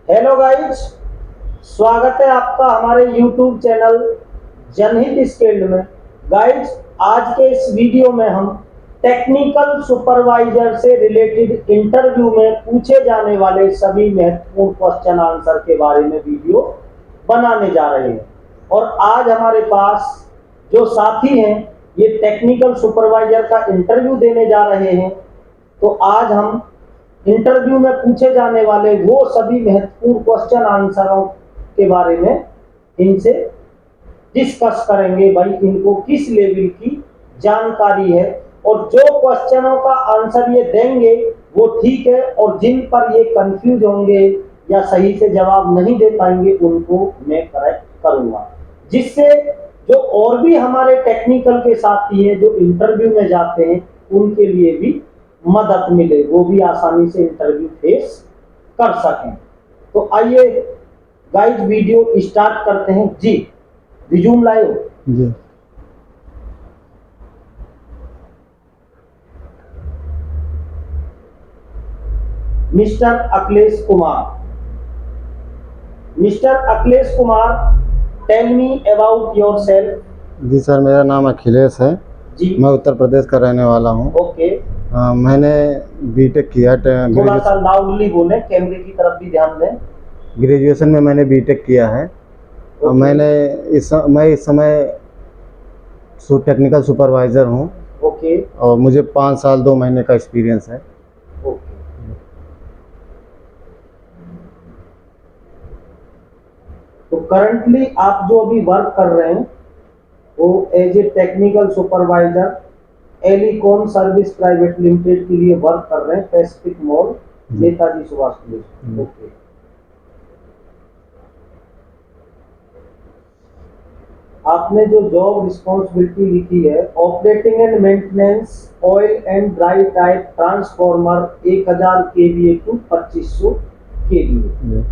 Hello guys, स्वागत है आपका हमारे YouTube चैनल जनहित स्किल्ड में। गाइज, आज के इस वीडियो में हम टेक्निकल सुपरवाइजर से रिलेटेड इंटरव्यू में पूछे जाने वाले सभी महत्वपूर्ण क्वेश्चन आंसर के बारे में वीडियो बनाने जा रहे हैं। और आज हमारे पास जो साथी हैं ये टेक्निकल सुपरवाइजर का इंटरव्यू देने जा रहे हैं। तो आज हम इंटरव्यू में पूछे जाने वाले वो सभी महत्वपूर्ण क्वेश्चन आंसरों के बारे में इनसे डिस्कस करेंगे। भाई, इनको किस लेवल की जानकारी है और जो क्वेश्चनों का आंसर ये देंगे वो ठीक है, और जिन पर ये कंफ्यूज होंगे या सही से जवाब नहीं दे पाएंगे उनको मैं करेक्ट करूंगा, जिससे जो और भी हमारे टेक्निकल के साथी हैं जो इंटरव्यू में जाते हैं उनके लिए भी मदद मिले, वो भी आसानी से इंटरव्यू फेस कर सकें। तो आइए गाइस, वीडियो स्टार्ट करते हैं। जी, रिज्यूम लाए हो? जी। Mister Akhilesh Kumar, tell me about yourself. जी सर, मेरा नाम अखिलेश है जी। मैं उत्तर प्रदेश का रहने वाला हूँ। ओके, मैंने बीटेक किया। थोड़ा सा लाउडली बोले, कैमरे की तरफ भी ध्यान दें। ग्रेजुएशन में मैंने बीटेक किया है। मैं इस समय टेक्निकल सुपरवाइज़र हूँ। ओके, और मुझे 5 साल 2 महीने का एक्सपीरियंस है। ओके। तो करंटली आप जो अभी वर्क कर रहे हैं वो as a technical supervisor Elicon service private limited के लिए वर्क कर रहे हैं, Pacific mall, Netaji Subhash place. Okay. आपने जो जॉब रिस्पॉन्सिबिलिटी लिखी है, operating and maintenance oil and dry type transformer 1000 kVA to 2500 kVA।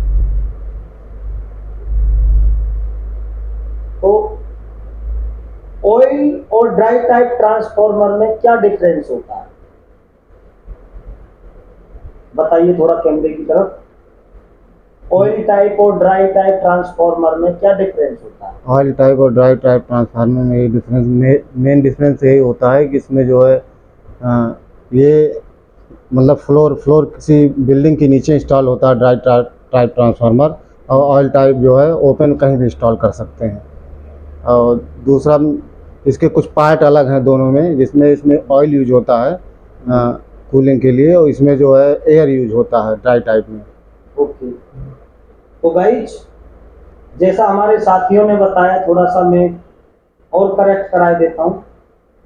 तो ऑयल और ड्राई टाइप ट्रांसफॉर्मर में क्या डिफरेंस होता है, बताइए थोड़ा कैमरे की तरफ। ऑयल टाइप और ड्राई टाइप ट्रांसफॉर्मर में क्या डिफरेंस होता है? ऑयल टाइप और ड्राई टाइप ट्रांसफार्मर में ये डिफरेंस, मेन डिफरेंस यही होता है कि इसमें जो है ये मतलब फ्लोर किसी बिल्डिंग के नीचे इंस्टॉल होता है ड्राई टाइप ट्रांसफार्मर, और ऑयल टाइप जो है ओपन कहीं भी इंस्टॉल कर सकते हैं। और दूसरा, इसके कुछ पार्ट अलग हैं दोनों में, जिसमें इसमें ऑयल यूज होता है कूलिंग के लिए, और इसमें जो है एयर यूज होता है ड्राई टाइप में। ओके। तो गाइज, जैसा हमारे साथियों ने बताया, थोड़ा सा मैं और करेक्ट करा देता हूँ।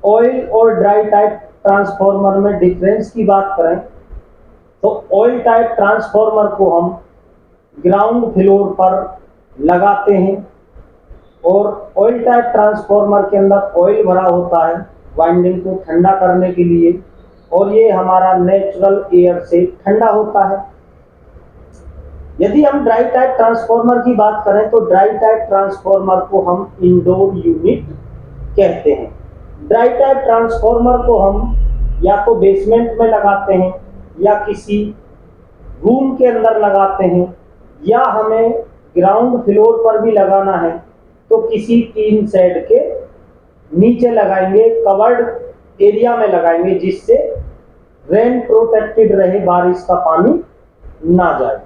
ऑयल और ड्राई टाइप ट्रांसफॉर्मर में डिफरेंस की बात करें तो ऑयल टाइप ट्रांसफॉर्मर को हम ग्राउंड फ्लोर पर लगाते हैं, और ऑयल टाइप ट्रांसफॉर्मर के अंदर ऑयल भरा होता है वाइंडिंग को ठंडा करने के लिए, और ये हमारा नेचुरल एयर से ठंडा होता है। यदि हम ड्राई टाइप ट्रांसफॉर्मर की बात करें तो ड्राई टाइप ट्रांसफॉर्मर को हम इंडोर यूनिट कहते हैं। ड्राई टाइप ट्रांसफॉर्मर को हम या तो बेसमेंट में लगाते हैं, या किसी रूम के अंदर लगाते हैं, या हमें ग्राउंड फ्लोर पर भी लगाना है तो किसी टीन शेड के नीचे लगाएंगे, कवर्ड एरिया में लगाएंगे, जिससे रेन प्रोटेक्टेड रहे, बारिश का पानी ना जाए।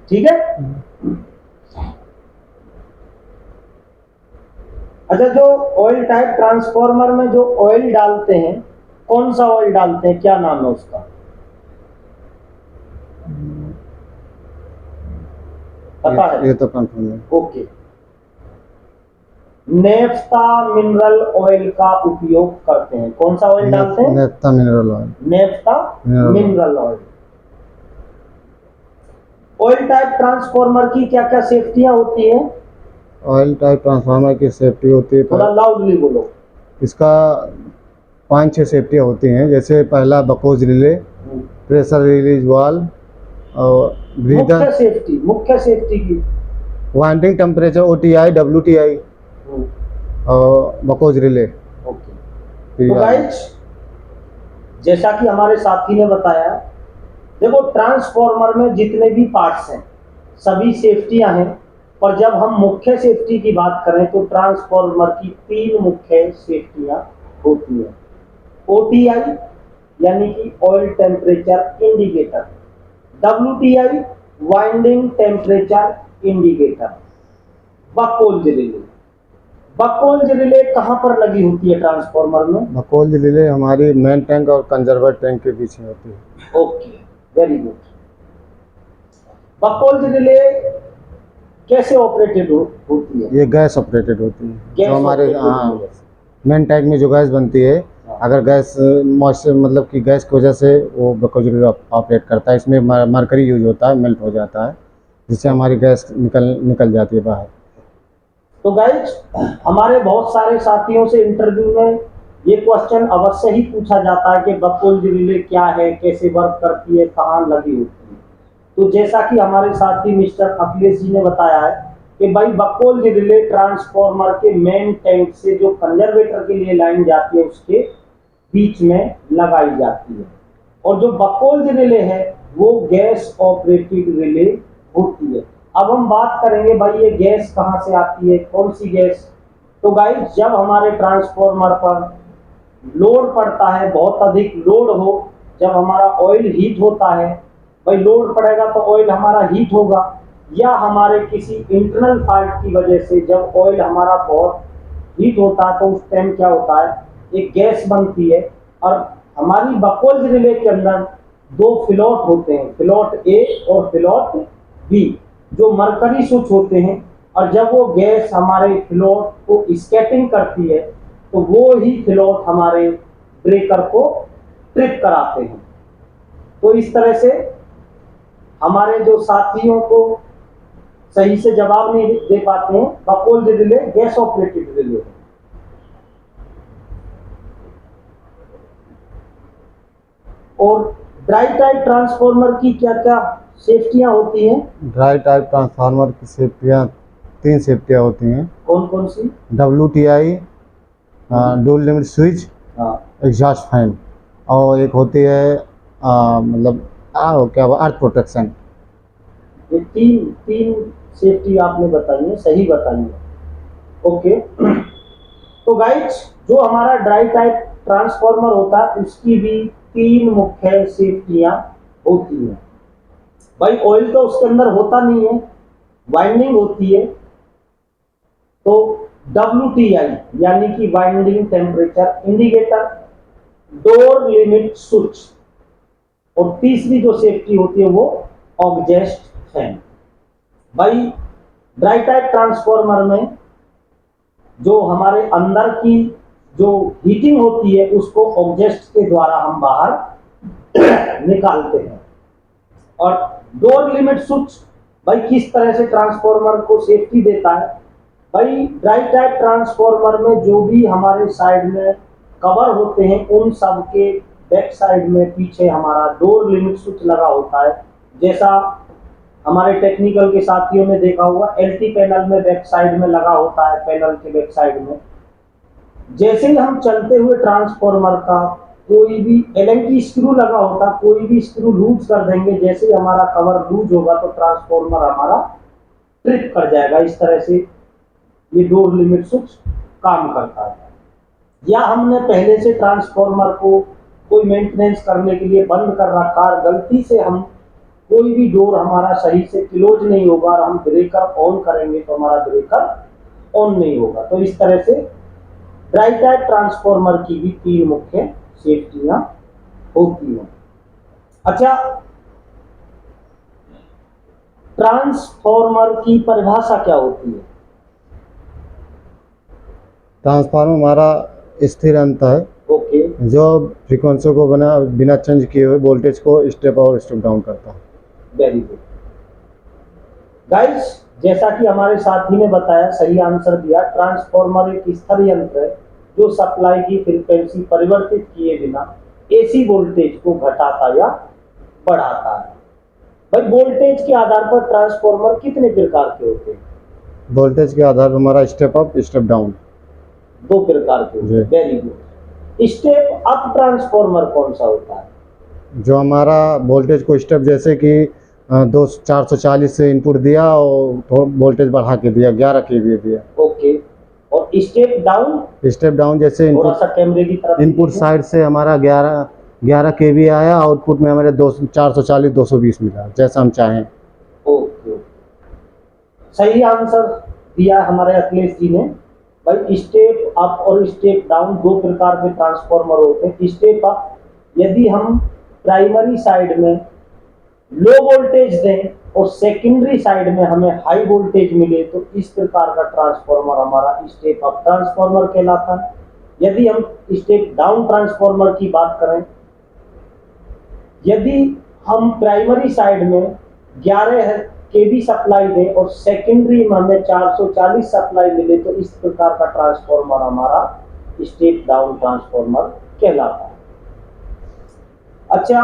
ठीक है। अच्छा, जो ऑयल टाइप ट्रांसफॉर्मर में जो ऑयल डालते हैं, कौन सा ऑयल डालते हैं, क्या नाम है उसका, पता है? ये तो कंफर्म है। ओके। नेफ्ता मिनरल ऑयल का उपयोग करते हैं। कौन सा ऑयल डालते हैं? Naphtha mineral oil. Naphtha mineral oil. Oil type transformer की क्या क्या सेफ्टियां होती हैं? ऑयल टाइप ट्रांसफार्मर की सेफ्टी होती है, थोड़ा लाउडली बोलो। इसका 5-6 सेफ्टियाँ होती हैं। जैसे पहला बकोज रिले, प्रेशर रिलीज वाल्व, और ब्रीदर, मुख्य सेफ्टी की वाइंडिंग टेम्परेचर OTI WTI, और बकोज रिले। ओके। तो गाइस, जैसा कि हमारे साथी ने बताया, देखो ट्रांसफॉर्मर में जितने भी पार्ट्स हैं सभी सेफ्टियां हैं, पर जब हम मुख्य सेफ्टी की बात करें तो ट्रांसफॉर्मर की 3 मुख्य सेफ्टियां होती हैं। OTI यानी कि oil temperature indicator, WTI winding temperature indicator, Buchholz relay. Buchholz relay कहाँ पर लगी होती है ट्रांसफॉर्मर में? बकोल्ज रिले हमारी मेन टैंक और कंजर्वर टैंक के बीच में होती है। Okay, very good. Buchholz relay कैसे ऑपरेटेड होती है? ये गैस ऑपरेटेड होती है। गैस जो हमारे operated हाँ होती है। मेन टैंक में जो गैस बनती है, अगर गैस मॉइस्चर मतलब कि गैस की वजह से वो बकोल्ज रिले ऑपरेट करता है। इसमें मरकरी यूज होता है, मेल्ट हो जाता है, जिससे हमारी गैस निकल जाती है बाहर। तो गाइज, हमारे बहुत सारे साथियों से इंटरव्यू में ये क्वेश्चन अवश्य ही पूछा जाता है कि बकोल्ज रिले क्या है, कैसे वर्क करती है, कहाँ लगी होती है। तो जैसा कि हमारे साथी मिस्टर अखिलेश जी ने बताया है कि भाई बकोल्ज रिले ट्रांसफॉर्मर के मेन टैंक से जो कंजर्वेटर के लिए लाइन जाती है उसके बीच में लगाई जाती है। और जो बकोल्ज रिले है वो गैस ऑपरेटेड रिले होती है। अब हम बात करेंगे भाई ये गैस कहाँ से आती है, कौन सी गैस? तो गाइस, जब हमारे ट्रांसफॉर्मर पर लोड पड़ता है, बहुत अधिक लोड हो, जब हमारा ऑयल हीट होता है, भाई लोड पड़ेगा तो ऑयल हमारा हीट होगा, या हमारे किसी इंटरनल फॉल्ट की वजह से जब ऑयल हमारा बहुत हीट होता है तो उस टाइम क्या होता है, एक गैस बनती है। और हमारी बकोल्ज रिले के अंदर 2 फ्लोट होते हैं, फ्लोट ए और फ्लोट बी, जो मरकरी स्विच होते हैं। और जब वो गैस हमारे फ्लोट को स्कैटिंग करती है तो वो ही फ्लोट हमारे ब्रेकर को ट्रिप कराते हैं। तो इस तरह से हमारे जो साथियों को सही से जवाब नहीं दे पाते हैं, बकोल्ज रिले गैस ऑपरेटेड रिले है। और ड्राई टाइप ट्रांसफॉर्मर की क्या क्या सेफ्टियां होती हैं? ड्राई टाइप ट्रांसफार्मर की सेफ्टियाँ 3 सेफ्टियाँ होती हैं। कौन कौन सी? WTI डुअल लिमिट स्विच, हाँ, एग्जॉस्ट फैन, और एक होती है मतलब क्या अर्थ प्रोटेक्शन। ये तीन सेफ्टी आपने बताई है, सही बताई है। ओके। तो गाइस, जो हमारा ड्राई टाइप ट्रांसफॉर्मर होता है उसकी भी 3 मुख्य सेफ्टियां होती हैं। भाई ऑयल तो उसके अंदर होता नहीं है, वाइंडिंग होती है। तो WTI यानी कि winding temperature indicator, door limit switch, और तीसरी जो सेफ्टी होती है वो एग्जॉस्ट फैन। भाई ड्राई टाइप ट्रांसफॉर्मर में जो हमारे अंदर की जो हीटिंग होती है उसको एग्जॉस्ट के द्वारा हम बाहर निकालते हैं। और डोर लिमिट स्विच भाई किस तरह से ट्रांसफॉर्मर को सेफ्टी देता है? भाई ड्राई टाइप ट्रांसफॉर्मर में जो भी हमारे साइड में कवर होते हैं उन सब के बैक साइड में पीछे हमारा डोर लिमिट स्विच लगा होता है। जैसा हमारे टेक्निकल के साथियों ने देखा होगा, LT पैनल में बैक साइड में लगा होता है, पैनल के बैक साइड में। जैसे ही हम चलते हुए ट्रांसफॉर्मर का कोई भी एलन की स्क्रू लगा होता, कोई भी स्क्रू लूज कर देंगे, जैसे ही हमारा कवर लूज होगा तो ट्रांसफॉर्मर हमारा ट्रिप कर जाएगा। इस तरह से ये डोर लिमिट स्विच काम करता है। या हमने पहले से ट्रांसफॉर्मर को कोई मेंटेनेंस करने के लिए बंद कर रखा, गलती से हम कोई भी डोर हमारा सही से क्लोज नहीं होगा और हम ब्रेकर ऑन करेंगे तो हमारा ब्रेकर ऑन नहीं होगा। तो इस तरह से ड्राई टाइप ट्रांसफॉर्मर की भी 3 मुख्य सेफ्टियां होती हैं। अच्छा, ट्रांसफॉर्मर की परिभाषा क्या होती है? ट्रांसफार्मर हमारा स्थिर अंत है, ओके, जो फ्रीक्वेंसी को बिना चेंज किए हुए वोल्टेज को स्टेप और स्टेप डाउन करता है। वेरी गुड गाइस, जैसा कि हमारे साथी ने बताया, सही आंसर दिया। ट्रांसफॉर्मर एक स्थिर यंत्र है जो सप्लाई की फ्रीक्वेंसी परिवर्तित किए बिना AC वोल्टेज को घटाता या बढ़ाता है। भाई वोल्टेज के आधार पर ट्रांसफॉर्मर कितने प्रकार के होते हैं? वोल्टेज के आधार पर हमारा स्टेप अप स्टेप डाउन 2 प्रकार के होते हैं। Very good. Step up transformer कौन सा होता है? जो हमारा वोल्टेज को स्टेप, जैसे कि दो 440 से इनपुट दिया और वोल्टेज बढ़ा के दिया, 11 केवी दिया। ओके। और स्टेप डाउन स्टेप डाउन जैसे थोड़ा इनपुट सा कैमरे की तरफ इनपुट देखिए। साइड से हमारा 11 केवी आया, आउटपुट में हमारे 440 220 मिला, जैसा हम चाहें। ओके, सही आंसर दिया हमारे अखिलेश जी ने। भाई स्टेप अप और स्टेप डाउन दो प्रकार के ट्रांसफार्मर होते हैं। स्टेप अप यदि हम प्राइमरी साइड में लो वोल्टेज दें और सेकेंडरी साइड में हमें हाई वोल्टेज मिले तो इस प्रकार का ट्रांसफार्मर हमारा स्टेप अप ट्रांसफार्मर कहलाता है। यदि हम स्टेप डाउन ट्रांसफार्मर की बात करें, यदि हम प्राइमरी साइड में 11 केवी सप्लाई दें और सेकेंडरी में हमें 440 सप्लाई मिले तो इस प्रकार का ट्रांसफार्मर हमारा स्टेप डाउन ट्रांसफार्मर कहलाता है। अच्छा,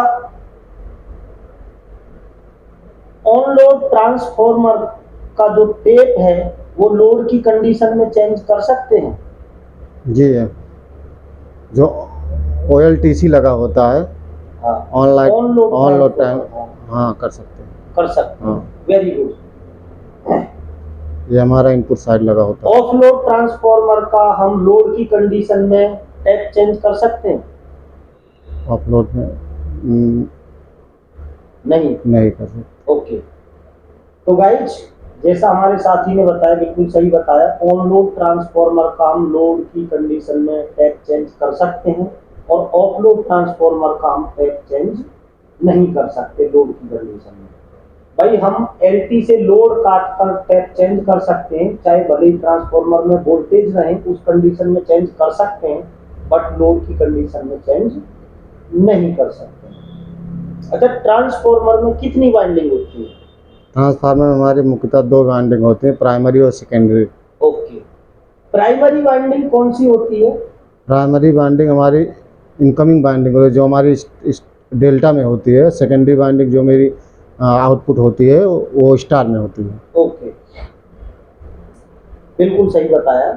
ऑन लोड ट्रांसफार्मर का जो टेप है वो लोड की कंडीशन में चेंज कर सकते हैं। जी है, जो OLTC लगा होता है, हाँ, ऑन लोड टाइम, हाँ, हाँ कर सकते हैं। कर सकते हैं। हाँ, वेरी गुड। ये हमारा इनपुट साइड लगा होता है। ऑफ लोड ट्रांसफार्मर का हम लोड की कंडीशन में टेप चेंज कर सकते हैं। ऑफ लोड में नहीं कर सकते। ओके, तो गाइज जैसा हमारे साथी ने बताया, बिल्कुल सही बताया, ऑन लोड ट्रांसफार्मर का हम लोड की कंडीशन में टेप चेंज कर सकते हैं और ऑफ लोड ट्रांसफार्मर का हम टेप चेंज नहीं कर सकते लोड की कंडीशन में। भाई हम LT से लोड काट कर टेप चेंज कर सकते हैं, चाहे भले ही ट्रांसफार्मर में वोल्टेज रहे उस कंडीशन में चेंज कर सकते हैं, बट लोड की कंडीशन में चेंज नहीं कर सकते। अच्छा, ट्रांसफार्मर में कितनी वाइंडिंग होती है? ट्रांसफार्मर में हमारे मुख्यतः 2 वाइंडिंग होती है, प्राइमरी और सेकेंडरी। ओके, प्राइमरी वाइंडिंग कौन सी होती है? प्राइमरी वाइंडिंग हमारी इनकमिंग वाइंडिंग होती है, जो हमारी डेल्टा में होती है। सेकेंडरी वाइंडिंग जो मेरी आउटपुट होती है वो स्टार में होती है। ओके, बिल्कुल सही बताया।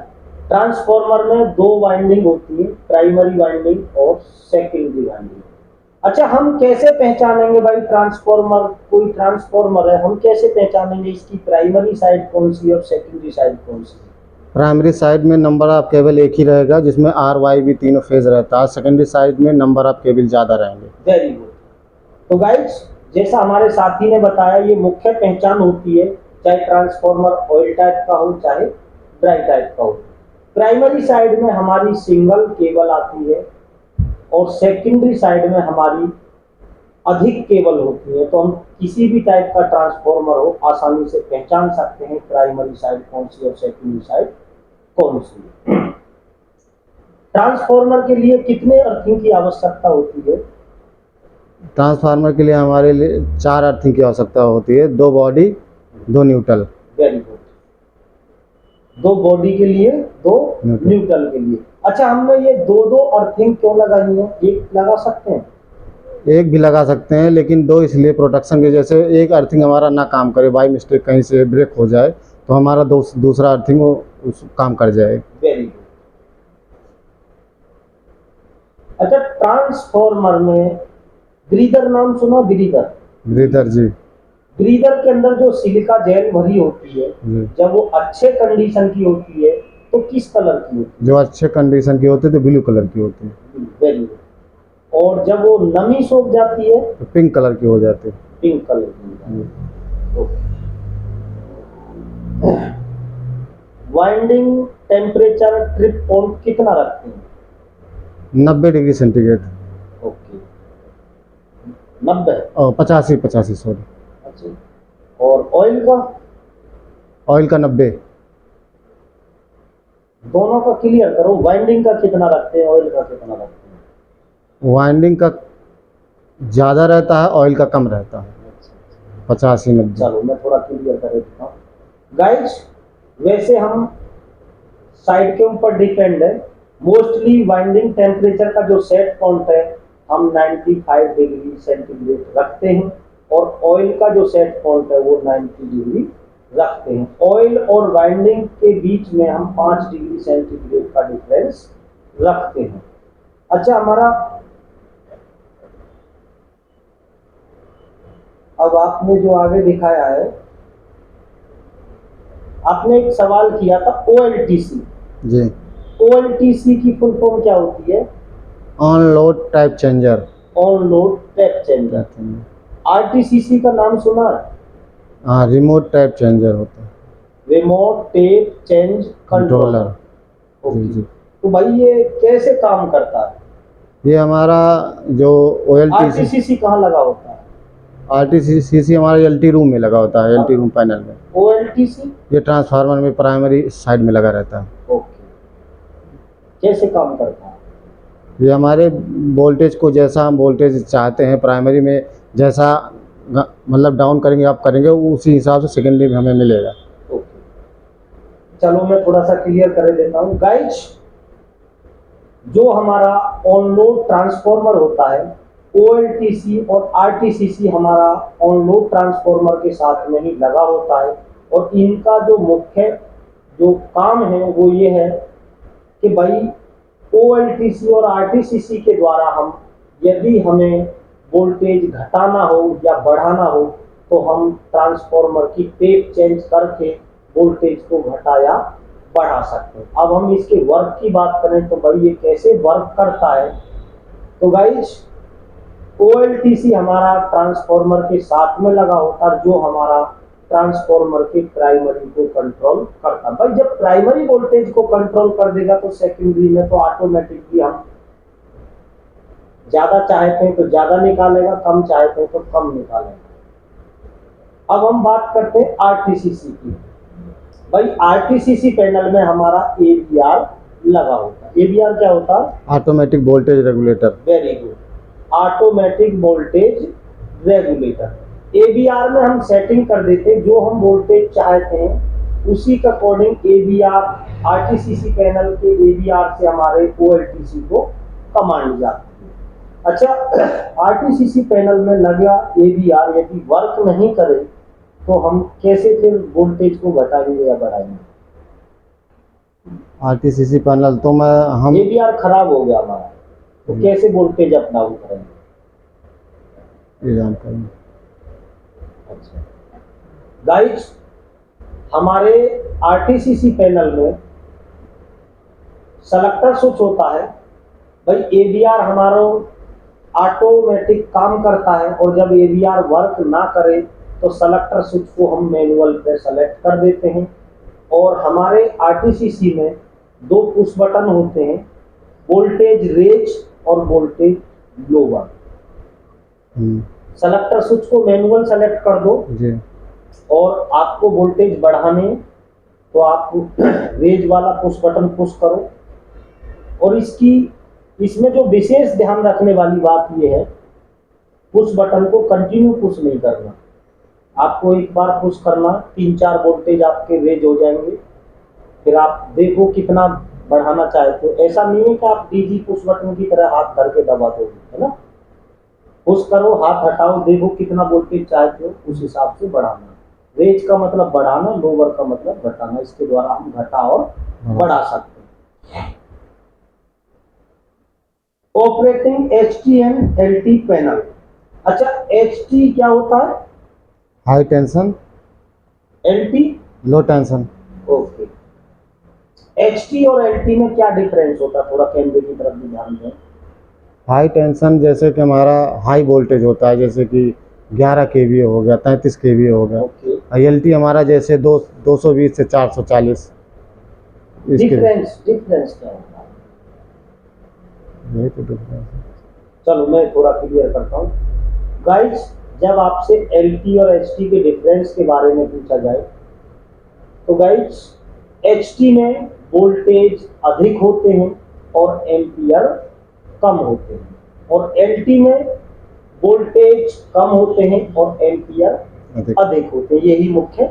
ट्रांसफार्मर में 2 वाइंडिंग होती है, प्राइमरी वाइंडिंग और सेकेंडरी वाइंडिंग। अच्छा, हम कैसे पहचानेंगे भाई ट्रांसफार्मर, कोई ट्रांसफार्मर है, हम कैसे पहचानेंगे इसकी प्राइमरी साइड कौन सी है और सेकेंडरी साइड कौन सी है? प्राइमरी साइड में नंबर ऑफ केबल एक ही रहेगा, जिसमें RYB तीनों फेज रहता है। सेकेंडरी साइड में नंबर ऑफ केबल ज़्यादा रहेंगे। Very good. तो गाइस जैसा हमारे साथी ने बताया, ये मुख्य पहचान होती है, चाहे ट्रांसफार्मर ऑयल टाइप का हो चाहे ड्राई टाइप का हो। प्राइमरी साइड में हमारी सिंगल केबल आती है और सेकेंडरी साइड में हमारी अधिक केबल होती है। तो हम किसी भी टाइप का ट्रांसफार्मर हो आसानी से पहचान सकते हैं प्राइमरी साइड कौन सी और सेकेंडरी साइड कौन सी। ट्रांसफार्मर के लिए कितने अर्थिंग की आवश्यकता होती है? ट्रांसफार्मर के लिए हमारे लिए 4 अर्थिंग की आवश्यकता होती है, 2 body 2 neutral. Very good, 2 body के लिए 2 न्यूट्रल के लिए। अच्छा, हमने ये 2 अर्थिंग क्यों लगाई है? एक लगा सकते हैं? एक भी लगा सकते हैं, लेकिन 2 इसलिए प्रोटेक्शन के, जैसे एक अर्थिंग हमारा ना काम करे, बाई मिस्टेक कहीं से ब्रेक हो जाए तो हमारा दूसरा अर्थिंग उस काम कर जाए। Very good. अच्छा, ट्रांसफार्मर में ब्रीदर नाम सुना? ब्रीदर जी। ब्रीदर के अंदर जो सिलिका जेल भरी होती है, जी। जब वो अच्छे कंडीशन की होती है तो किस कलर की होती जो अच्छे कंडीशन की होती है तो ब्लू कलर की होती है। है? Very good. और जब वो नमी सोख जाती है तो पिंक कलर की हो जाती है। पिंक कलर की हो जाती है। वाइंडिंग टेम्परेचर ट्रिप पॉइंट कितना रखते हैं? 90 डिग्री सेंटीग्रेड। ओके, 90 और 85 सॉरी। अच्छा, और ऑयल का? ऑयल का 90। दोनों का क्लियर करो, वाइंडिंग का कितना रखते हैं, ऑयल का कितना रखते हैं? वाइंडिंग का ज़्यादा रहता है, ऑयल का कम रहता है, 85-90। चलो मैं थोड़ा क्लियर कर देता हूँ। गाइस वैसे हम साइड के ऊपर डिपेंड है, मोस्टली वाइंडिंग टेम्परेचर का जो सेट पॉइंट है हम 95 डिग्री सेंटीग्रेड रखते हैं और ऑयल का जो सेट पॉइंट है वो 90 डिग्री रखते हैं। ऑयल और वाइंडिंग के बीच में हम 5 डिग्री सेंटीग्रेड का डिफरेंस रखते हैं। अच्छा, अब आपने जो आगे दिखाया है, आपने एक सवाल किया था OLTC। जी, OLTC की फुल फॉर्म क्या होती है? On load type changer. On load tap changer. RTCC का नाम सुना है? हाँ, रिमोट टाइप चेंजर होता है, remote tap change controller. Controller. जी जी। तो भाई ये कैसे काम करता है? ये हमारा जो OLTC RTCC कहाँ लगा होता है? RTCC हमारा LT रूम में लगा होता है, LT रूम पैनल में। OLTC? ये ट्रांसफार्मर में प्राइमरी साइड में लगा रहता है। ओके, कैसे काम करता है? ये हमारे वोल्टेज को, जैसा हम वोल्टेज चाहते हैं प्राइमरी में, जैसा मतलब डाउन करेंगे अप करेंगे, उसी हिसाब से सेकेंडरी में हमें मिलेगा। ओके, चलो मैं थोड़ा सा क्लियर कर देता हूँ गाइज। जो हमारा ऑन लोड ट्रांसफॉर्मर होता है, OLTC और RTCC हमारा ऑन लोड ट्रांसफॉर्मर के साथ में ही लगा होता है। और इनका जो मुख्य जो काम है वो ये है कि भाई OLTC और RTCC के द्वारा हम, यदि हमें वोल्टेज घटाना हो या बढ़ाना हो, तो हम ट्रांसफॉर्मर की टेप चेंज करके वोल्टेज को घटाया बढ़ा सकते हैं। अब हम इसके वर्क की बात करें तो भाई ये कैसे वर्क करता है। तो गाइज OLTC हमारा ट्रांसफॉर्मर के साथ में लगा होता है, जो हमारा ट्रांसफॉर्मर के प्राइमरी को कंट्रोल करता है। भाई जब प्राइमरी वोल्टेज को कंट्रोल कर देगा तो सेकेंडरी में तो ऑटोमेटिकली हम ज्यादा चाहते हैं तो ज्यादा निकालेगा, कम चाहते हैं तो कम निकालेगा। अब हम बात करते हैं RTCC की। भाई RTCC पैनल में हमारा AVR लगा होता है। AVR क्या होता है? Automatic voltage regulator. Very good, automatic voltage regulator. AVR में हम सेटिंग कर देते हैं, जो हम वोल्टेज चाहते हैं उसी के अकॉर्डिंग AVR, RTCC पैनल के AVR से हमारे OLTC को कमांड जाती है। अच्छा, RTCC पैनल में लगा AVR यदि वर्क नहीं करे तो हम कैसे फिर वोल्टेज को घटाएंगे या बढ़ाएंगे? RTCC पैनल तो हम AVR खराब हो गया हमारा, तो कैसे वोल्टेज अप डाउन करेंगे? ये जानकारी। अच्छा गाइज, हमारे RTCC पैनल में सेलेक्टर स्विच होता है। भाई AVR हमारा ऑटोमेटिक काम करता है, और जब AVR वर्क ना करे तो सेलेक्टर स्विच को हम मैनुअल पे सेलेक्ट कर देते हैं। और हमारे RTCC में दो पुश बटन होते हैं, वोल्टेज रेज और वोल्टेज लोअर। सेलेक्टर स्विच को मैनुअल सेलेक्ट कर दो जी। और आपको वोल्टेज बढ़ाने तो आप रेज वाला पुश बटन पुश करो। और इसमें जो विशेष ध्यान रखने वाली बात यह है, पुश बटन को कंटिन्यू पुश नहीं करना। आपको एक बार पुश करना, 3-4 वोल्टेज आपके रेज हो जाएंगे, फिर आप देखो कितना बढ़ाना चाहते हो। ऐसा नहीं है कि आप डीजी पुश बटन की तरह हाथ करके दबा दोगे, है ना। पुश करो, हाथ हटाओ, देखो कितना वोल्टेज चाहते हो, उस हिसाब से बढ़ाना। रेज का मतलब बढ़ाना, लोअर का मतलब घटाना। इसके द्वारा हम घटा और बढ़ा सकते हैं। Operating HT panel. अच्छा, HT क्या होता है? High tension. LT लो टेंशन। ओके। HT और LT में क्या डिफरेंस होता है? थोड़ा कैमरे की तरफ भी ध्यान दें। हाई टेंशन जैसे कि हमारा हाई वोल्टेज होता है, जैसे कि 11 kVA हो गया, 33 kVA हो गया। ओके। LT हमारा जैसे 220 से 440। डिफरेंस क्या होता है? यही तो डिफरेंस है। चलो मैं थोड़ा क्लियर करता हूँ गाइस। जब आपसे LT और HT के डिफरेंस के बारे में पूछा जाए तो गाइस, HT में वोल्टेज अधिक होते हैं और एम्पियर कम होते हैं, और LT में वोल्टेज कम होते हैं और एम्पियर अधिक होते हैं। यही मुख्य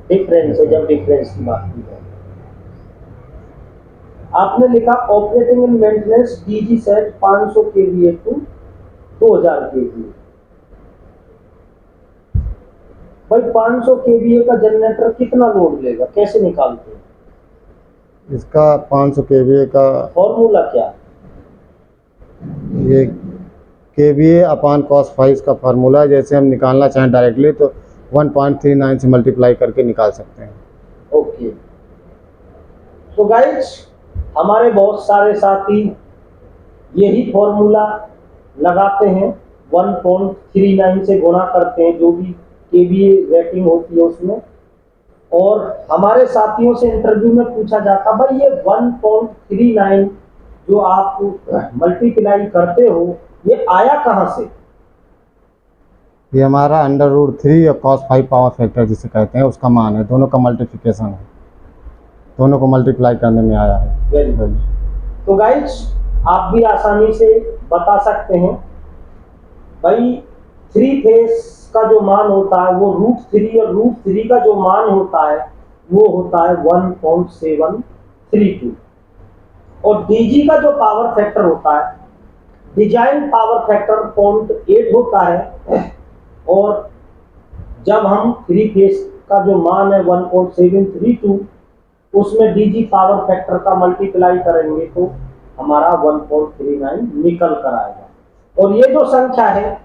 डिफरेंस है जब डिफरेंस की बात की जाए। आपने लिखा operating and maintenance DG set 500 kVA to 2000 kVA। भाई 500 kVA का जनरेटर कितना लोड लेगा, कैसे निकालते हैं? इसका 500 kVA का फॉर्मूला क्या? ये KVA अपॉन cos फाई इसका फार्मूला है। जैसे हम निकालना चाहें डायरेक्टली तो 1.39 से मल्टीप्लाई करके निकाल सकते हैं। ओके, तो गाइज हमारे बहुत सारे साथी यही फॉर्मूला लगाते हैं, 1.39 से गुणा करते हैं जो भी केवीए रेटिंग होती है उसमें। और हमारे साथियों से इंटरव्यू में पूछा जाता, भाई ये 1.39 जो आप मल्टीप्लाई करते हो ये आया कहाँ से? ये हमारा √3 और cos फाई पावर फैक्टर जिसे कहते हैं उसका मान है, दोनों का मल्टीप्लिकेशन है, दोनों को मल्टीप्लाई करने में आया है। Very good. तो गाइज आप भी आसानी से बता सकते हैं, भाई 3 फेज का जो मान होता है वो √3 और √3 का जो मान होता है वो होता है 1.732 और डीजी का जो पावर फैक्टर होता है, डिजाइन पावर फैक्टर 0.8 होता है। और जब हम 3 फेज का जो मान है 1.732 उसमें डीजी पावर फैक्टर का मल्टीप्लाई करेंगे तो हमारा 1.39 निकल कर आएगा। और ये जो संख्या है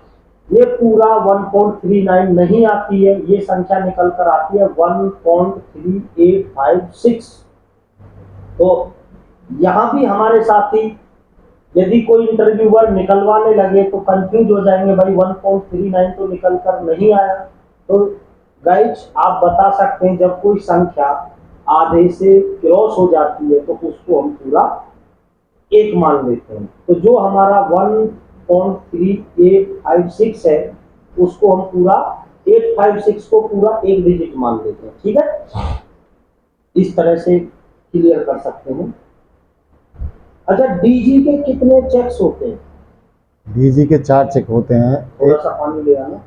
ये पूरा 1.39 नहीं आती है, ये संख्या निकल कर आती है 1.3856। तो यहाँ भी हमारे साथी यदि कोई इंटरव्यूअर निकलवाने लगे तो कंफ्यूज हो जाएंगे, भाई 1.39 तो निकल कर नहीं आया। तो गाइज आप बता सकते हैं जब कोई संख्या आधे से क्रॉस हो जाती है तो उसको हम पूरा एक मान लेते हैं। तो जो हमारा 1.3856 है उसको हम पूरा 856 को पूरा एक डिजिट मान लेते हैं। ठीक है, इस तरह से क्लियर कर सकते हैं। अच्छा, डीजी के कितने चेक्स होते हैं? डीजी के 4 चेक होते हैं। थोड़ा सा पानी ले आना।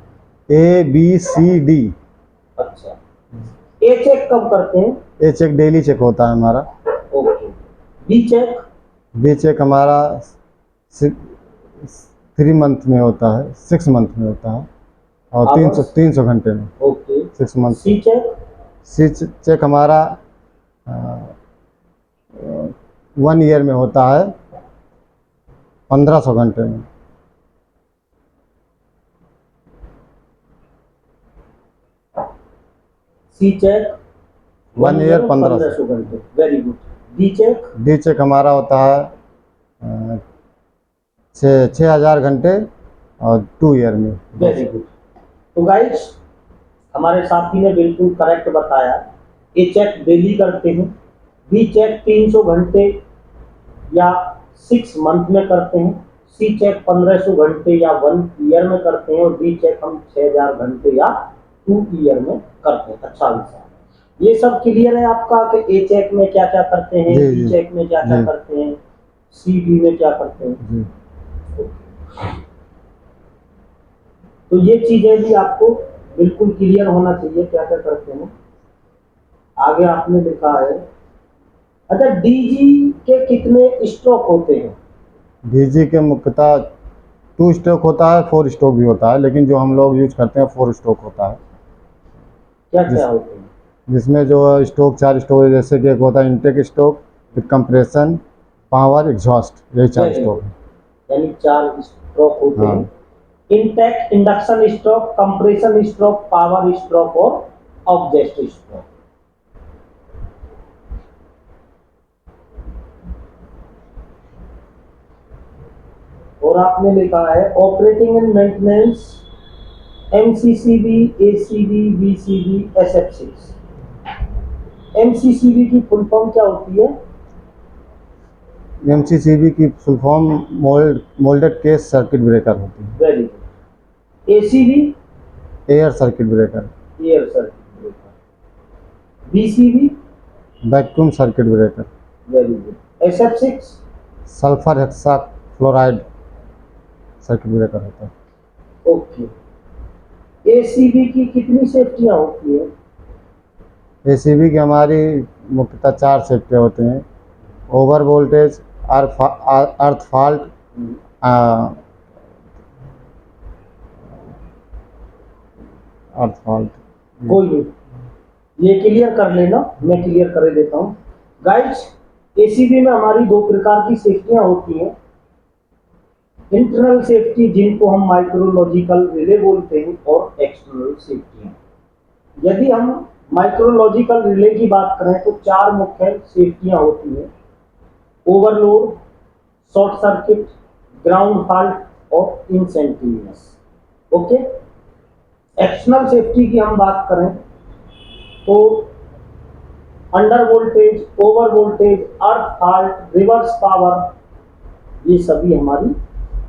ABCD। अच्छा, ए चेक कब करते हैं? ए चेक डेली चेक होता है हमारा। Okay, B check? B check हमारा 3 मंथ में होता है, 6 मंथ में होता है और 300 घंटे में। Okay, 6 month. C check? C check हमारा 1 ईयर में होता है, 1500 घंटे में। सी चेक 1 ईयर 1500 घंटे। Very good. D check? D check हमारा होता है 6000 घंटे और 2 ईयर में। Very good. तो गाइस हमारे साथी ने बिल्कुल करेक्ट बताया। ए चेक डेली करते हैं, बी चेक 300 घंटे या 6 मंथ में करते हैं, सी चेक 1500 घंटे या 1 ईयर में करते हैं और डी चेक हम 6000 घंटे या 2 ईयर में करते हैं। अच्छा आंसर। ये सब क्लियर है आपका कि ए चेक में क्या क्या करते हैं, बी चेक में क्या क्या करते हैं, सी डी में क्या करते हैं? तो ये चीजें भी आपको बिल्कुल क्लियर होना चाहिए क्या क्या करते हैं। आगे आपने लिखा है, अच्छा डीजी के कितने स्ट्रोक होते हैं? डीजी के मुख्यतः 2 स्ट्रोक होता है, 4 स्ट्रोक भी होता है, लेकिन जो हम लोग यूज करते हैं 4 स्ट्रोक होता है। क्या क्या होते हैं? जिसमें जो स्ट्रोक 4 स्ट्रोक है, जैसे कि एक होता है इनटेक स्ट्रोक, फिर कंप्रेशन, पावर, एग्जॉस्ट, यही 4 स्ट्रोक है। यानी 4 स्ट्रोक होते हैं। Intake, induction stroke, compression stroke, power stroke और ऑब्जेक्ट स्ट्रोक। और आपने लिखा है operating and maintenance MCCB, ACB, VCB, SF6। MCCB की फुल फॉर्म क्या होती है? MCCB की full form moulded case circuit breaker होती है। Very good. ACB? Air circuit breaker. Air circuit breaker. VCB? Vacuum circuit breaker. Very good. SF6? Sulphur hexa fluoride circuit breaker होता है। Okay. ACB की कितनी सेफ्टियां होती है? ACB की हमारी मुख्यतः 4 सेफ्टियाँ होती हैं। ओवर वोल्टेज, अर्थ फॉल्ट, कोई नहीं, ये क्लियर कर लेना, मैं क्लियर कर देता हूँ। गाइस ACB में हमारी 2 प्रकार की सेफ्टियां होती हैं। इंटरनल सेफ्टी जिनको हम माइक्रोलॉजिकल रिले बोलते हैं और एक्सटर्नल सेफ्टी हैं। यदि हम माइक्रोलॉजिकल रिले की बात करें तो 4 मुख्य सेफ्टियां होती हैं: overload, short circuit, ground fault और इंस्टेंटेनियस। ओके, एक्सटर्नल सेफ्टी की हम बात करें तो अंडर वोल्टेज, ओवर वोल्टेज, अर्थ फॉल्ट, रिवर्स पावर, ये सभी हमारी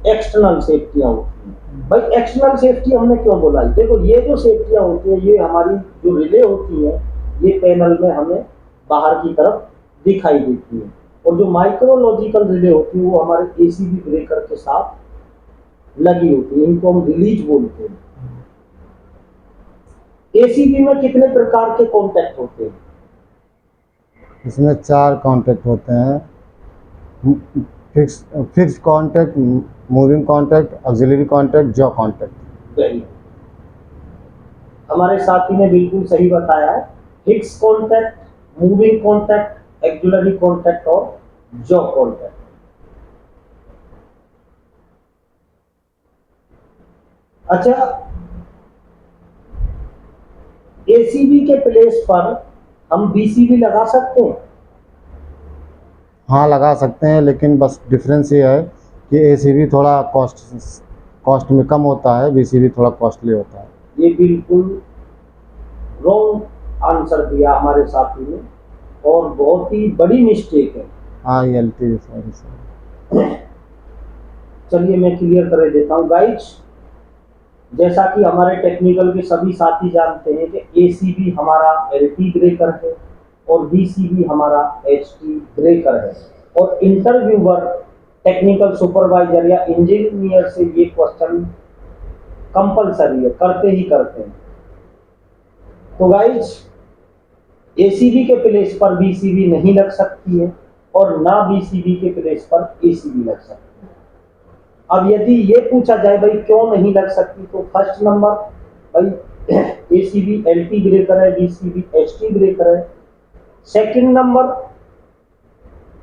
एक्सटर्नल सेफ्टियां होती हैं। भाई एक्सटर्नल सेफ्टी हमने क्यों बोला? देखो, ये जो सेफ्टियां होती हैं ये हमारी जो रिले होती हैं ये पैनल में हमें बाहर की तरफ दिखाई देती है, और जो माइक्रोलॉजिकल रिले होती है वो हमारे एसीबी ब्रेकर के साथ लगी होती है, इनको हम रिलीज बोलते हैं। एसीबी में कितने प्रकार के कॉन्टैक्ट होते हैं? इसमें 4 कॉन्टैक्ट होते हैं: fix contact, moving contact, auxiliary contact, jaw contact. Very good, हमारे साथी ने बिल्कुल सही बताया है। Fix contact, moving contact, auxiliary contact और जॉ कॉन्टैक्ट। अच्छा, एसीबी के प्लेस पर हम बीसीबी लगा सकते हैं? हाँ, लगा सकते हैं, लेकिन बस डिफरेंस ये है कि एसीबी थोड़ा कॉस्ट में कम होता है, बीसीबी थोड़ा कॉस्टली होता है। ये बिल्कुल रॉन्ग आंसर दिया हमारे साथी ने, और बहुत ही बड़ी मिस्टेक है। हाँ, ये एलटी सॉरी। चलिए मैं क्लियर कर देता हूँ गाइज। जैसा कि हमारे टेक्निकल के सभी साथी जानते हैं कि एसीबी हमारा एलटी ब्रेकर है और बीसीबी हमारा एचटी ब्रेकर है, और इंटरव्यूअर, टेक्निकल सुपरवाइजर या इंजीनियर से ये क्वेश्चन कंपलसरी है, करते ही करते हैं। तो गाइज, एसीबी के प्लेस पर बीसीबी नहीं लग सकती है और ना बीसीबी के प्लेस पर एसीबी लग सकती है। अब यदि ये पूछा जाए भाई क्यों नहीं लग सकती, तो फर्स्ट नंबर, भाई एसीबी एलटी ब्रेकर है, बीसीबी एचटी ब्रेकर है। सेकंड नंबर,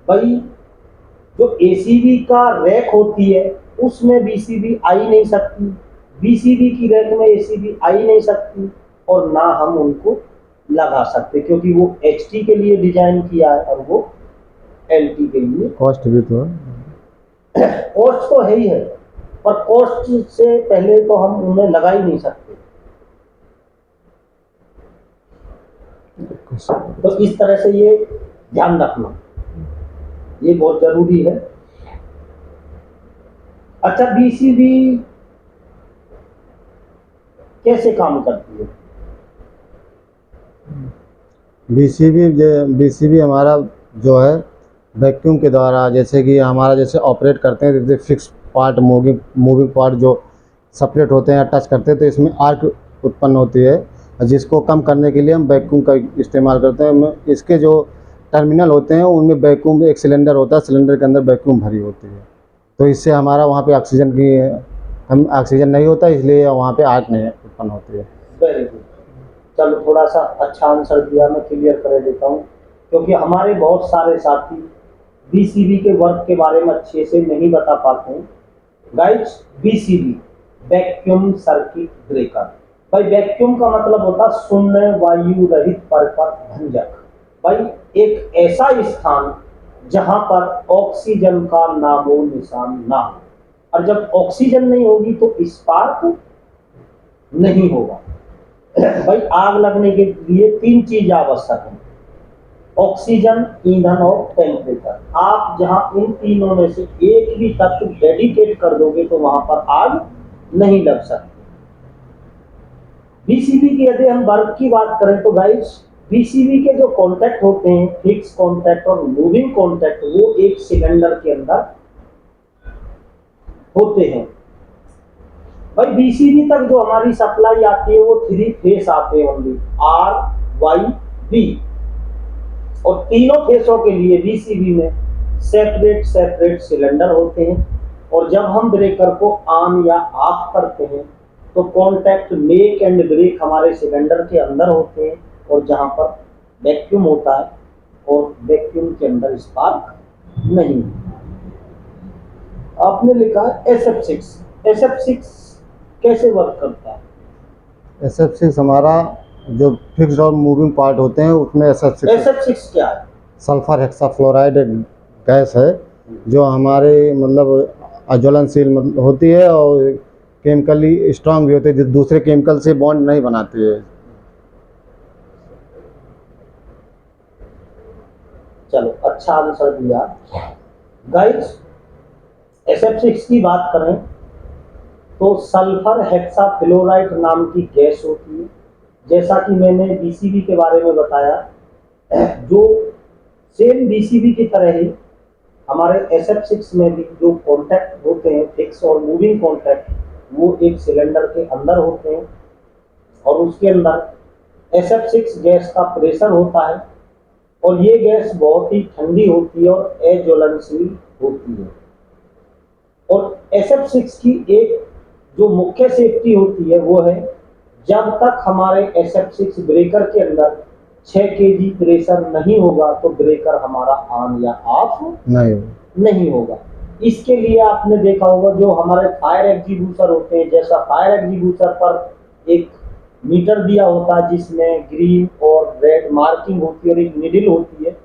भाई जो एसीबी का रैक होती है उसमें बीसीबी आई नहीं सकती, बीसीबी की रैक में एसीबी आई नहीं सकती, और ना हम उनको लगा सकते क्योंकि वो एचटी के लिए डिजाइन किया है और वो एलटी के लिए। कॉस्ट भी तो कॉस्ट तो है ही है, पर कॉस्ट से पहले तो हम उन्हें लगा ही नहीं सकते। तो इस तरह से ये ध्यान रखना, ये बहुत जरूरी है। अच्छा, बीसीबी कैसे काम करती है? बीसीबी हमारा जो है वैक्यूम के द्वारा, जैसे कि हमारा जैसे ऑपरेट करते हैं, जैसे फिक्स पार्ट, मूविंग पार्ट जो सेपरेट होते हैं या टच करते हैं तो इसमें आर्क उत्पन्न होती है, जिसको कम करने के लिए हम वैक्यूम का इस्तेमाल करते हैं। इसके जो टर्मिनल होते हैं उनमें वैक्यूम, एक सिलेंडर होता है, सिलेंडर के अंदर वैक्यूम भरी होती है, तो इससे हमारा वहाँ पे ऑक्सीजन नहीं होता, इसलिए वहाँ पे आग नहीं उत्पन्न होती है। वेरी गुड, चलो थोड़ा सा अच्छा आंसर दिया, मैं क्लियर कर देता हूँ क्योंकि हमारे बहुत सारे साथी बीसीबी के वर्क के बारे में अच्छे से नहीं बता पाते हैं। Guys, BCB vacuum circuit breaker. भाई वैक्यूम का मतलब होता है शून्य वायु रहित परपथ भंजक। भाई एक ऐसा स्थान जहां पर ऑक्सीजन का नामो निशान ना हो, और जब ऑक्सीजन नहीं होगी तो स्पार्क नहीं होगा। भाई आग लगने के लिए 3 चीज आवश्यक है: ऑक्सीजन, ईंधन और टेम्परेचर। आप जहां इन तीनों में से एक भी तत्व डेडिकेट कर दोगे तो वहां पर आग नहीं लग सकती। बीसीबी की यदि हम वर्क की बात करें तो गाइस, बीसीबी के जो कॉन्टैक्ट होते हैं, फिक्स कॉन्टैक्ट और मूविंग कॉन्टैक्ट, वो एक सिलेंडर के अंदर होते हैं। भाई बीसीबी तक जो हमारी सप्लाई आती है वो 3 फेस आते हैं ओनली, आर, वाई, बी, और तीनों फेसों के लिए बीसीबी में सेपरेट सिलेंडर होते हैं, और जब हम ब्रेकर को ऑन या ऑफ करते हैं तो कॉन्टैक्ट मेक एंड ब्रेक हमारे सिलेंडर के अंदर होते हैं, और जहां पर वैक्यूम होता है और वैक्यूम के अंदर स्पार्क नहीं। आपने लिखा है SF6। SF6 कैसे वर्क करता है? SF6 हमारा जो फिक्स्ड और मूविंग पार्ट होते हैं उसमें SF6 क्या है? सल्फर हेक्साफ्लोराइड एक गैस है जो हमारे मतलब अज्वलनशील होती है और केमिकली स्ट्रांग भी होती है, जो दूसरे केमिकल से बॉन्ड नहीं बनाती है। चलो, अच्छा आंसर दिया। गाइस, SF6 की बात करें तो सल्फर हेक्साफ्लोराइड नाम की गैस होती है। जैसा कि मैंने BCB के बारे में बताया, जो सेम BCB की तरह ही हमारे SF6 में भी जो कॉन्टैक्ट होते हैं, फिक्स और मूविंग कॉन्टैक्ट, वो एक सिलेंडर के अंदर होते हैं और उसके अंदर SF6 गैस का प्रेशर होता है और ये गैस बहुत ही ठंडी होती है और अज्वलनशील होती है। और SF6 की एक जो मुख्य सेफ्टी होती है वो है, जब तक हमारे SF6 ब्रेकर के अंदर 6 kg प्रेशर नहीं होगा तो ब्रेकर हमारा ऑन या ऑफ नहीं होगा। इसके लिए आपने देखा होगा जो हमारे फायर एग्जीक्यूटर होते हैं, जैसा फायर एग्जीक्यूटर पर एक मीटर दिया होता है जिसमें ग्रीन और रेड मार्किंग होती है और एक निडल होती है,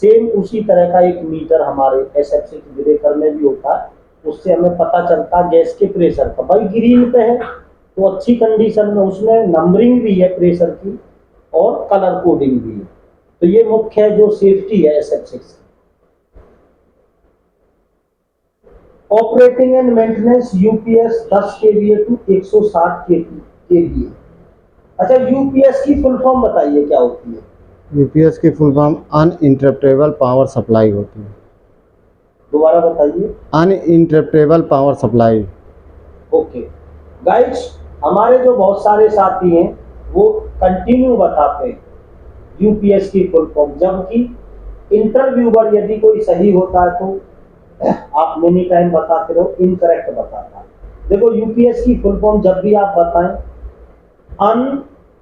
सेम उसी तरह का एक मीटर हमारे SF6 ब्रेकर में भी होता है। उससे हमें पता चलता है गैस के प्रेशर का। भाई ग्रीन पे है तो अच्छी कंडीशन में, उसमें नंबरिंग भी है प्रेशर की और कलर कोडिंग भी है। तो ये मुख्य जो सेफ्टी है SF6। Operating and maintenance UPS 10 kVA to 160 kVA। अच्छा, UPS की फुल फॉर्म बताइए क्या होती है? यूपीएस की full form uninterruptible power supply होती है। दोबारा बताइए। Uninterruptible power supply. Okay guys, हमारे जो बहुत सारे साथी हैं वो कंटिन्यू बताते हैं UPS की फुल फॉर्म, जबकि इंटरव्यूअर यदि कोई सही होता है तो आप मेनी टाइम बताते रहो, इनकरेक्ट बताता है। देखो, UPS की फुल फॉर्म जब भी आप बताएं,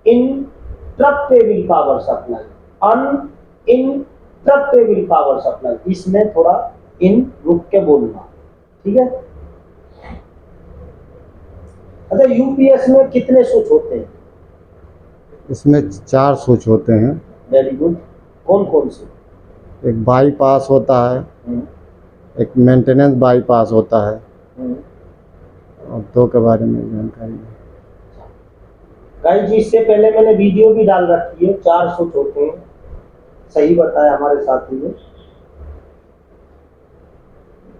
uninterruptible power supply, uninterruptible power supply, इसमें थोड़ा इन रुक के बोलना, ठीक है? अच्छा, UPS में कितने स्विच होते हैं? इसमें 4 स्विच होते हैं। Very good. कौन कौन से? एक बाईपास होता है, एक मेंटेनेंस बाईपास होता है, और 2 के बारे में जानकारी है। गाइस जी, इससे पहले मैंने वीडियो भी डाल रखी है, 4 स्विच होते हैं, सही बताया हमारे साथी ने।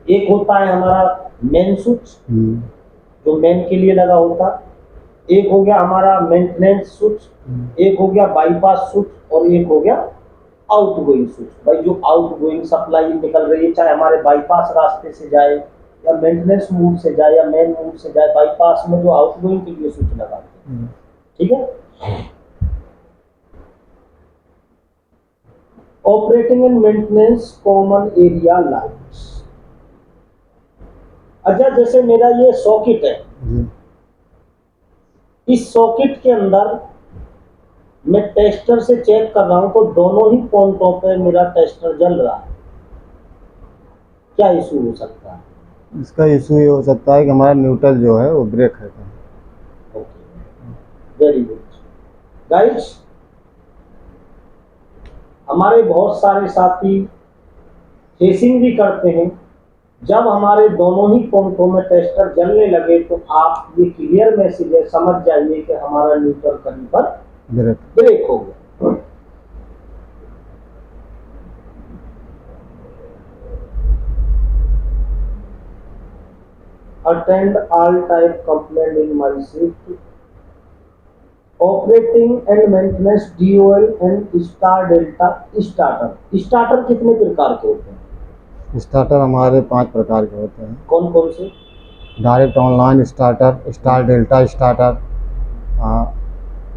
एक होता है हमारा मेन स्विच जो मेन के लिए लगा होता, एक हो गया हमारा मेंटेनेंस स्विच, एक हो गया बाईपास स्विच और एक हो गया आउटगोइंग स्विच। भाई जो आउटगोइंग सप्लाई निकल रही है, चाहे हमारे बाईपास रास्ते से जाए या मेंटेनेंस मोड से जाए या मेन मोड से जाए, बाईपास में जो आउटगोइंग के लिए स्विच लगाते हैं, ठीक है? Operating and maintenance common area lights. अच्छा, जैसे मेरा ये सॉकेट है, इस सॉकेट के अंदर मैं टेस्टर से चेक कर रहा हूं तो दोनों ही पॉइंटों पे मेरा टेस्टर जल रहा है, क्या इशू हो सकता है? इसका इशू ये हो सकता है कि हमारा न्यूट्रल जो है वो ब्रेक है। Okay, very good. गाइस, हमारे बहुत सारे साथी फेसिंग भी करते हैं, जब हमारे दोनों ही पॉइंटों में टेस्टर जलने लगे तो आप ये क्लियर मैसेज है, समझ जाइए कि हमारा न्यूट्रल कहीं पर ब्रेक हो गया। Attend all type complaint in my shift. Operating and maintenance DOL and star delta starter. Starter कितने प्रकार के होते हैं? स्टार्टर हमारे 5 प्रकार के होते हैं। कौन कौन से? Direct online starter, star delta starter,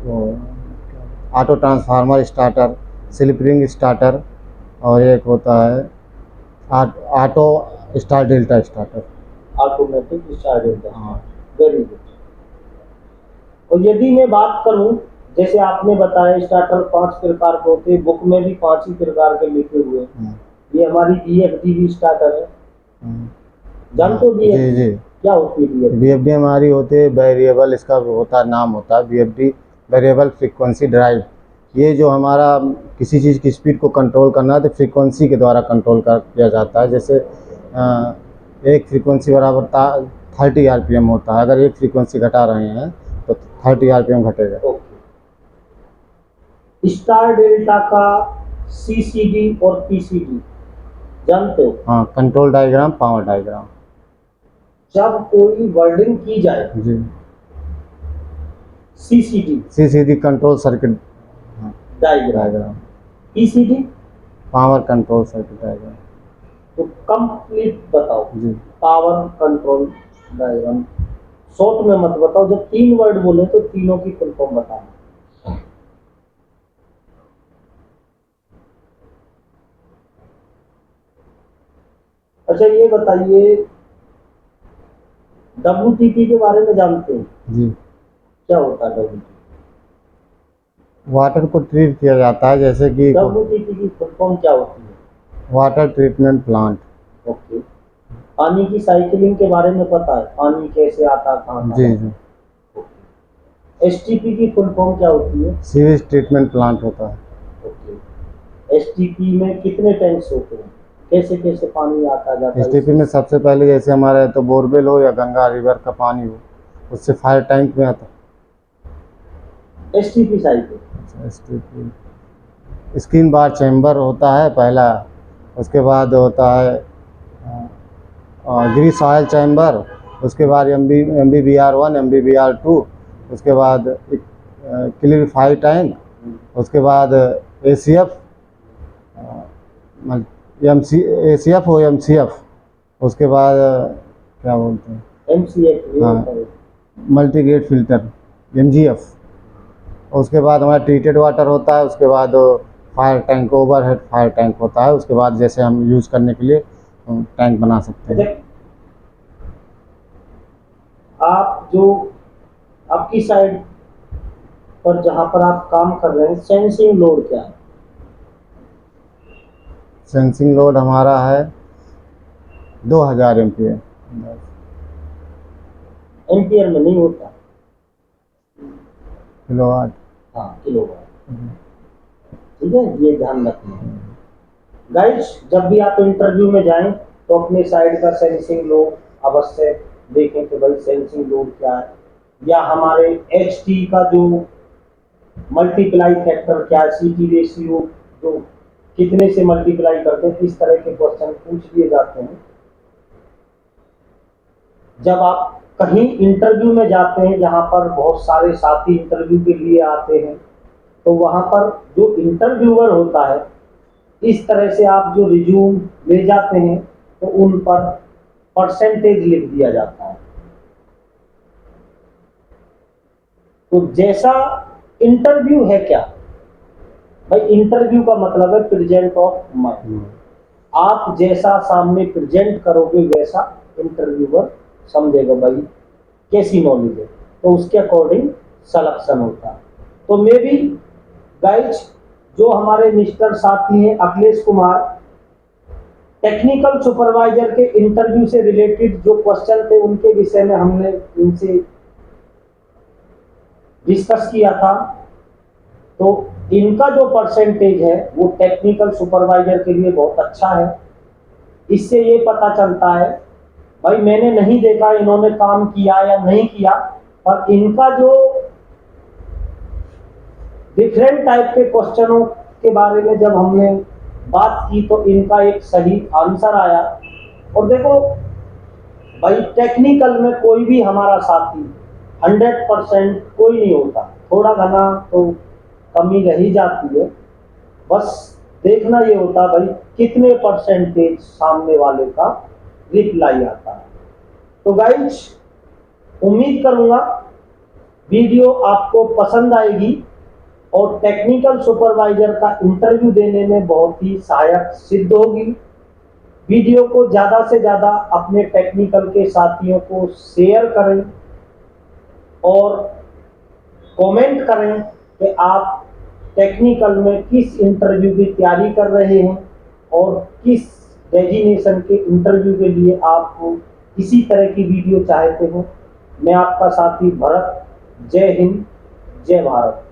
वो auto transformer starter, slip ring starter, और एक होता है auto star delta starter, automatic star delta. हाँ, वेरी गुड। और यदि मैं बात करूं, जैसे आपने बताया स्टार्टर 5 प्रकार के होते हैं, बुक में भी 5 ही प्रकार के लिखे हुए हैं। ये हमारी EFD स्टार्टर है, जानते हो जी BFD जी। क्या होती है BFD? बीएफडी हमारी होती है वेरिएबल, इसका होता है नाम होता है बीएफडी, वेरिएबल फ्रीक्वेंसी ड्राइव। ये जो हमारा किसी चीज़ की स्पीड को कंट्रोल करना है तो फ्रीक्वेंसी के द्वारा कंट्रोल कर किया जाता है। जैसे एक फ्रीक्वेंसी बराबर 30 आरपीएम होता है, अगर एक फ्रीक्वेंसी घटा रहे हैं तो 30 आरपीएम घटेगा। ओके। स्टार डेल्टा का CCD और PCD जानते हो? हाँ, कंट्रोल डायग्राम, पावर डायग्राम। जब कोई वर्डिंग की जाए जी। CCD control circuit diagram, diagram, PCD power control circuit diagram. तो कंप्लीट बताओ। जी। पावर कंट्रोल डायग्राम शॉर्ट में मत बताओ, जब 3 वर्ड बोले तो तीनों की फुल फॉर्म बताना। अच्छा ये बताइए, WTP के बारे में जानते हैं? जी। क्या होता है WTP? वाटर को ट्रीट किया जाता है, जैसे कि WTP की फुल फॉर्म क्या होती है? Water treatment plant. ओके। पानी की साइकिलिंग के बारे में पता है? पानी कैसे आता कहाँ जी कहाँ? जी। STP की फुल फॉर्म क्या होती है? सीवेज ट्रीटमेंट प्लांट होता है। ओके। STP में कितने टैंक्स होते हैं? कैसे कैसे पानी आता जाता है? एसटीपी में सबसे पहले जैसे हमारा तो बोरवेल हो या गंगा रिवर का पानी हो, उससे फायर टैंक में आता है। STP cycle. अच्छा, एसटीपी स्क्रीन बार चैम्बर होता है पहला, उसके बाद होता है ग्रीस ऑयल चैम्बर, उसके बाद MBBR1, MBBR2, उसके बाद क्लियरिफाई टैंक, उसके बाद ACF, ACF हो MCF, उसके बाद क्या बोलते हैं, MCF हाँ, मल्टीग्रेड फिल्टर MGF, उसके बाद हमारा ट्रीटेड वाटर होता है, उसके बाद fire tank, overhead fire tank होता है, उसके बाद जैसे हम यूज़ करने के लिए टैंक बना सकते हैं। आप जो आपकी साइड पर जहां पर आप काम कर रहे हैं, सेंसिंग लोड क्या है? सेंसिंग लोड हमारा है 2000 एम्पियर। एम्पियर में नहीं होता, किलोवाट। हाँ किलोवाट। ठीक है, ये ध्यान रखना। गाइस, जब भी आप इंटरव्यू में जाएं तो अपने साइड का सेंसिंग लोड अवश्य देखें कि भाई सेंसिंग लोड क्या है, या हमारे HT का जो मल्टीप्लाई फैक्टर क्या है, CT रेशियो जो कितने से मल्टीप्लाई करते हैं, इस तरह के क्वेश्चन पूछ लिए जाते हैं। जब आप कहीं इंटरव्यू में जाते हैं जहां पर बहुत सारे साथी इंटरव्यू के लिए आते हैं, तो वहां पर जो इंटरव्यूअर होता है, इस तरह से आप जो रिज्यूम ले जाते हैं तो उन पर परसेंटेज लिख दिया जाता है। तो जैसा इंटरव्यू है क्या भाई, इंटरव्यू का मतलब है प्रेजेंट ऑफ माइंड। आप जैसा सामने प्रेजेंट करोगे वैसा इंटरव्यूअर समझेगा भाई कैसी नॉलेज है, तो उसके अकॉर्डिंग सिलेक्शन होता है। तो मे भी गाइज, जो हमारे मिस्टर साथी हैं अखिलेश कुमार, टेक्निकल सुपरवाइजर के इंटरव्यू से रिलेटेड जो क्वेश्चन थे उनके विषय में हमने इनसे डिस्कस किया था। तो इनका जो परसेंटेज है वो टेक्निकल सुपरवाइजर के लिए बहुत अच्छा है। इससे ये पता चलता है, भाई मैंने नहीं देखा इन्होंने काम किया या नहीं किया, पर इनका जो डिफरेंट टाइप के क्वेश्चनों के बारे में जब हमने बात की तो इनका एक सही आंसर आया। और देखो भाई, टेक्निकल में कोई भी हमारा साथी 100% कोई नहीं होता, थोड़ा घना तो कमी रह ही जाती है। बस देखना ये होता भाई कितने परसेंटेज सामने वाले का रिप्लाई आता है। तो गाइज, उम्मीद करूंगा वीडियो आपको पसंद आएगी और टेक्निकल सुपरवाइजर का इंटरव्यू देने में बहुत ही सहायक सिद्ध होगी। वीडियो को ज़्यादा से ज़्यादा अपने टेक्निकल के साथियों को शेयर करें और कमेंट करें कि आप टेक्निकल में किस इंटरव्यू की तैयारी कर रहे हैं और किस डेजिग्नेशन के इंटरव्यू के लिए आप किसी तरह की वीडियो चाहते हो, मैं आपका साथी भरत। जय हिंद, जय भारत।